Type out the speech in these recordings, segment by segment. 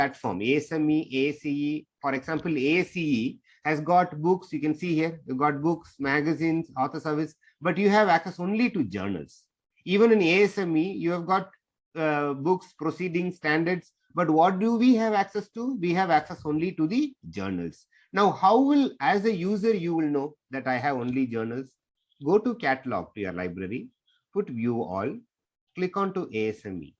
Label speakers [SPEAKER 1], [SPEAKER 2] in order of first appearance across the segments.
[SPEAKER 1] platform, ASME, ACE. For example, ACE has got books. You can see here, you've got books, magazines, author service, but you have access only to journals. Even in ASME, you have got books, proceedings, standards, but what do we have access to? We have access only to the journals. Now, how will, as a user, you will know that I have only journals? Go to catalog to your library, put view all, click on to ASME.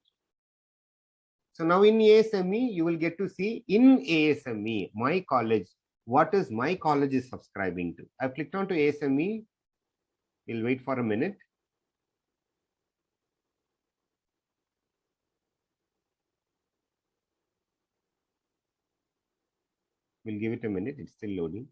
[SPEAKER 1] So now in ASME, you will get to see in ASME, my college, what is my college is subscribing to. I've clicked on to ASME. We'll wait for a minute. We'll give it a minute. It's still loading.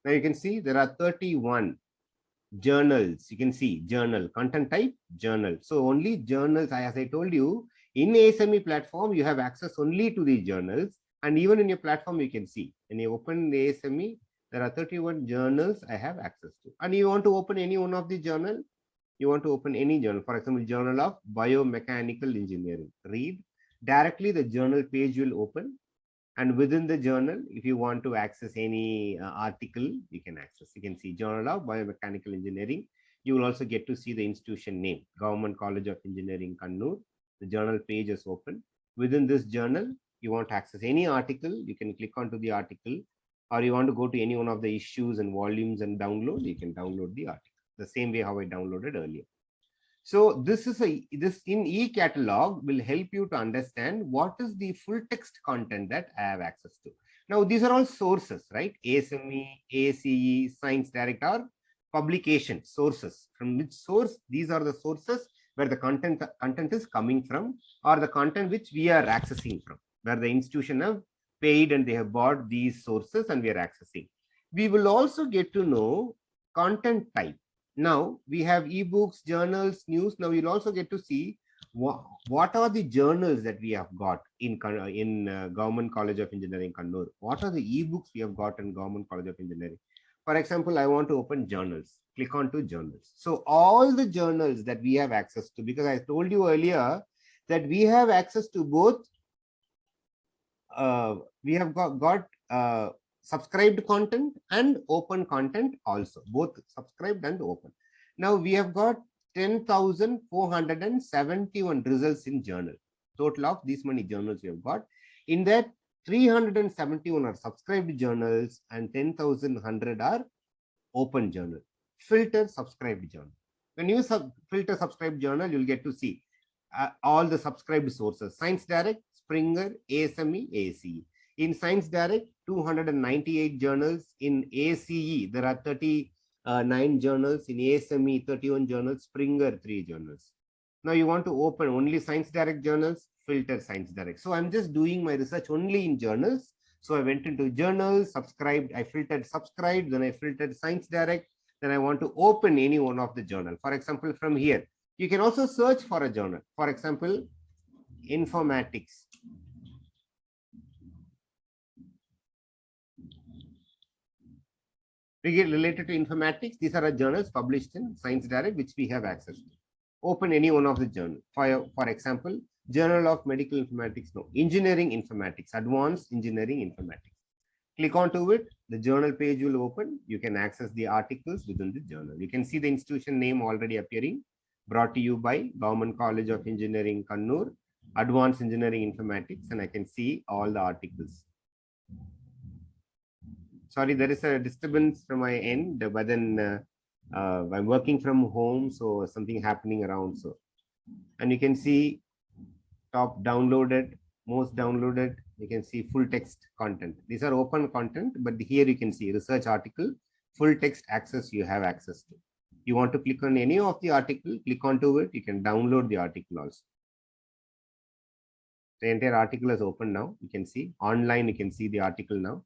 [SPEAKER 1] Now you can see there are 31 journals. You can see journal, content type, journal. So only journals, as I told you, in ASME platform, you have access only to the journals. And even in your platform, you can see when you open the ASME, there are 31 journals I have access to. And you want to open any one of the journal, you want to open any journal, for example, Journal of Biomechanical Engineering. Read directly, the journal page will open. And within the journal, if you want to access any article, you can access. You can see Journal of Biomechanical Engineering. You will also get to see the institution name, Government College of Engineering, Kannur. The journal page is open. Within this journal, you want to access any article, you can click onto the article, or you want to go to any one of the issues and volumes and download, you can download the article. The same way how I downloaded earlier. So this in e-catalog will help you to understand what is the full text content that I have access to. Now, these are all sources, right? ASME, ACE, Science Direct are publication sources. From which source? These are the sources where the content is coming from, or the content which we are accessing from, where the institution have paid and they have bought these sources and we are accessing. We will also get to know content type. Now we have ebooks, journals, news. Now you'll also get to see what are the journals that we have got in Government College of Engineering, Kannur. What are the ebooks we have got in Government College of Engineering? For example, I want to open journals. Click on to journals. So all the journals that we have access to, because I told you earlier that we have access to both. We have got subscribed content and open content also, both subscribed and open. Now we have got 10,471 results in journal. Total of these many journals we have got. In that, 371 are subscribed journals and 10,100 are open journal. Filter subscribed journal. When you filter subscribed journal, you'll get to see all the subscribed sources: Science Direct, Springer, ASME, ACE. In Science Direct, 298 journals. In ACE, there are 39 journals. In ASME, 31 journals. Springer, 3 journals. Now you want to open only Science Direct journals, filter Science Direct. So I'm just doing my research only in journals. So I went into journals, subscribed, I filtered subscribed, then I filtered Science Direct. Then I want to open any one of the journal. For example, from here, you can also search for a journal. For example, informatics. Related to informatics, these are journals published in Science Direct, which we have access to. Open any one of the journals. For example, Journal of Medical Informatics, no, Engineering Informatics, Advanced Engineering Informatics. Click onto it, the journal page will open. You can access the articles within the journal. You can see the institution name already appearing, brought to you by Government College of Engineering, Kannur, Advanced Engineering Informatics, and I can see all the articles. Sorry, there is a disturbance from my end, but then I'm working from home, so something happening around. So, and you can see top downloaded, most downloaded. You can see full text content. These are open content, but here you can see research article, full text access. You have access to. You want to click on any of the article, click onto it. You can download the article also. The entire article is open now. You can see online. You can see the article now.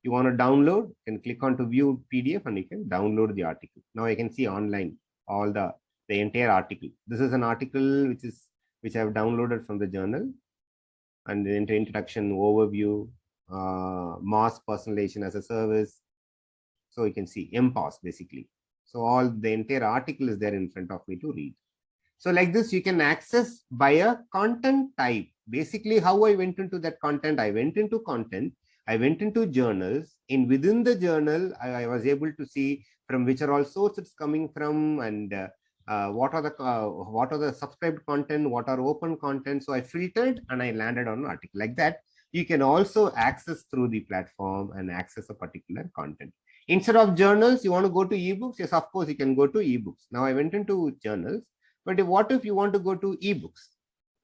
[SPEAKER 1] You want to download, you can click on to view PDF and you can download the article. Now I can see online all the entire article. This is an article which I have downloaded from the journal, and the introduction, overview, mass personalization as a service, So you can see MPOS basically. So all the entire article is there in front of me to read. So like this, you can access by a content type. Basically, how I went into that content, I went into content, I went into journals. Within the journal, I was able to see from which are all sources it's coming from, and what are the subscribed content, what are open content. So I filtered and I landed on an article like that. You can also access through the platform and access a particular content. Instead of journals, you want to go to ebooks. Yes, of course, you can go to ebooks. Now I went into journals, but what if you want to go to ebooks?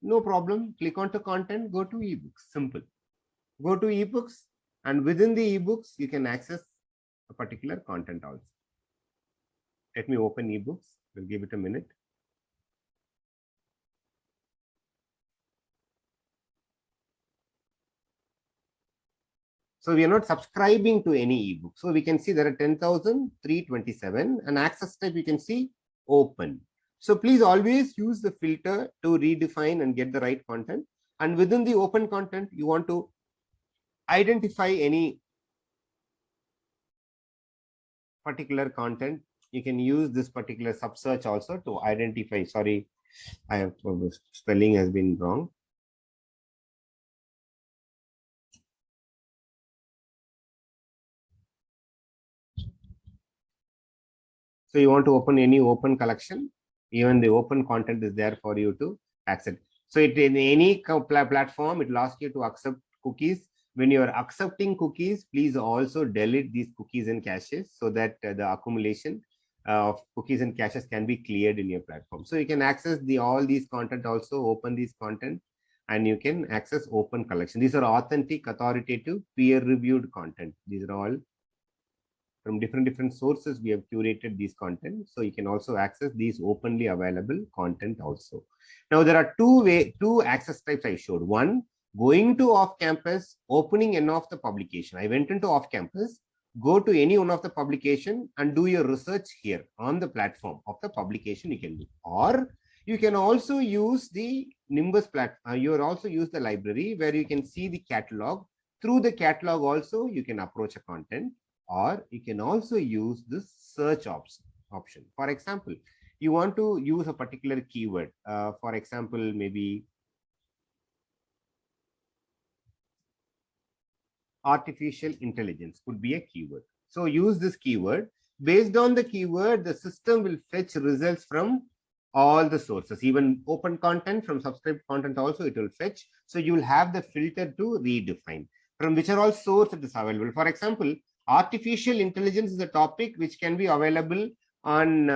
[SPEAKER 1] No problem. Click on to content, go to ebooks. Simple. Go to ebooks, and within the ebooks, you can access a particular content also. Let me open ebooks. We'll give it a minute. So we are not subscribing to any ebook. So we can see there are 10,327, and access type you can see open. So please always use the filter to redefine and get the right content. And within the open content, you want to identify any particular content. You can use this particular sub search also to identify. Sorry, I have spelling has been wrong. So you want to open any open collection, even the open content is there for you to accept. So in any platform, it will ask you to accept cookies. When you are accepting cookies, please also delete these cookies and caches so that the accumulation of cookies and caches can be cleared in your platform. So you can access all these content also, open these content, and you can access open collection. These are authentic, authoritative, peer-reviewed content. These are all from different sources. We have curated these content, so you can also access these openly available content also. Now there are two access types I showed. One, going to off campus, opening any of the publication. I went into off campus, go to any one of the publication and do your research here on the platform of the publication you can do. Or you can also use the Nimbus platform. You also use the library where you can see the catalog. Through the catalog also you can approach a content, or you can also use this search option. For example, you want to use a particular keyword. For example, maybe artificial intelligence could be a keyword. So use this keyword. Based on the keyword, the system will fetch results from all the sources, even open content, from subscribed content also it will fetch. So you will have the filter to redefine from which are all sources it is available. For example, artificial intelligence is a topic which can be available on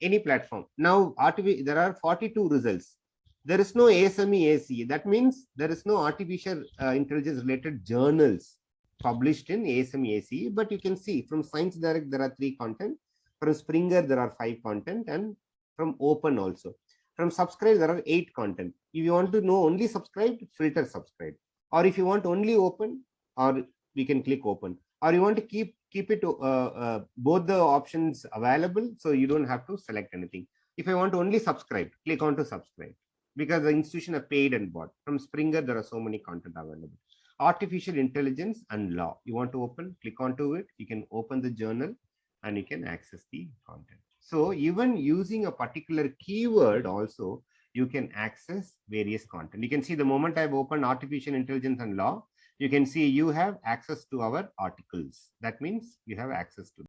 [SPEAKER 1] any platform. Now, there are 42 results. There is no ASME ACE. That means there is no artificial intelligence related journals published in ASME ACE. But you can see from Science Direct, there are 3 content. From Springer, there are 5 content. And from Open also. From Subscribe, there are 8 content. If you want to know only subscribed, filter subscribe. Or if you want only open, or we can click open. Or you want to keep it both the options available, so you don't have to select anything. If I want to only subscribe, click on to subscribe, because the institution are paid and bought. From Springer, there are so many content available. Artificial intelligence and law. You want to open, click onto it. You can open the journal and you can access the content. So even using a particular keyword also, you can access various content. You can see the moment I've opened artificial intelligence and law, you can see you have access to our articles. That means you have access to